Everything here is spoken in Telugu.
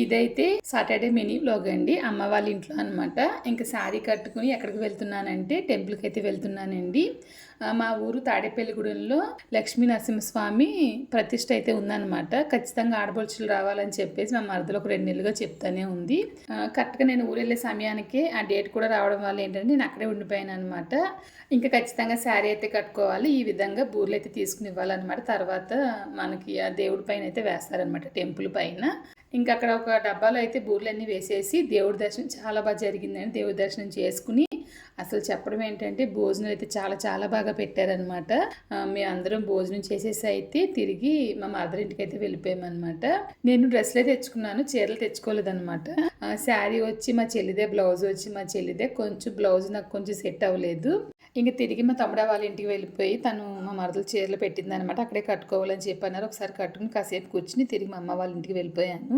ఇదైతే సాటర్డే మినీ వ్లాగ్ అండి. అమ్మ వాళ్ళ ఇంట్లో అనమాట. ఇంకా శారీ కట్టుకుని ఎక్కడికి వెళ్తున్నానంటే టెంపుల్కి అయితే వెళ్తున్నానండి. మా ఊరు తాడేపల్లిగూడెంలో లక్ష్మీ నరసింహస్వామి ప్రతిష్ఠ అయితే ఉందన్నమాట. ఖచ్చితంగా ఆడపడుచులు రావాలని చెప్పేసి మా మరదలు ఒక 2 నెలలుగా చెప్తానే ఉంది. కరెక్ట్గా నేను ఊరు వెళ్ళే సమయానికి ఆ డేట్ కూడా రావడం వల్ల ఏంటంటే నేను అక్కడే ఉండిపోయాను అనమాట. ఇంకా ఖచ్చితంగా శారీ అయితే కట్టుకోవాలి. ఈ విధంగా బూర్లు అయితే తీసుకుని ఇవ్వాలన్నమాట. తర్వాత మనకి ఆ దేవుడి పైన అయితే వేస్తారనమాట, టెంపుల్ పైన. ఇంకా అక్కడ ఒక డబ్బాలో అయితే బూర్లన్నీ వేసేసి దేవుడి దర్శనం చాలా బాగా జరిగిందని దేవుడి దర్శనం చేసుకుని అసలు చెప్పడం ఏంటంటే భోజనం అయితే చాలా చాలా బాగా పెట్టారనమాట. మేము అందరం భోజనం చేసేసి అయితే తిరిగి మా మదర్ ఇంటికి అయితే వెళ్ళిపోయామన్నమాట. నేను డ్రెస్లే తెచ్చుకున్నాను, చీరలు తెచ్చుకోలేదన్నమాట. శారీ వచ్చి మా చెల్లిదే, బ్లౌజ్ వచ్చి మా చెల్లిదే. కొంచెం బ్లౌజ్ నాకు కొంచెం సెట్ అవ్వలేదు. ఇంక తిరిగి మా తమ్ముడు వాళ్ళ ఇంటికి వెళ్ళిపోయి తను మా మరదలు చీరలు పెట్టిందనమాట. అక్కడే కట్టుకోవాలని చెప్పన్నారు. ఒకసారి కట్టుకుని కాసేపు కూర్చుని తిరిగి మా అమ్మ వాళ్ళ ఇంటికి వెళ్ళిపోయాను.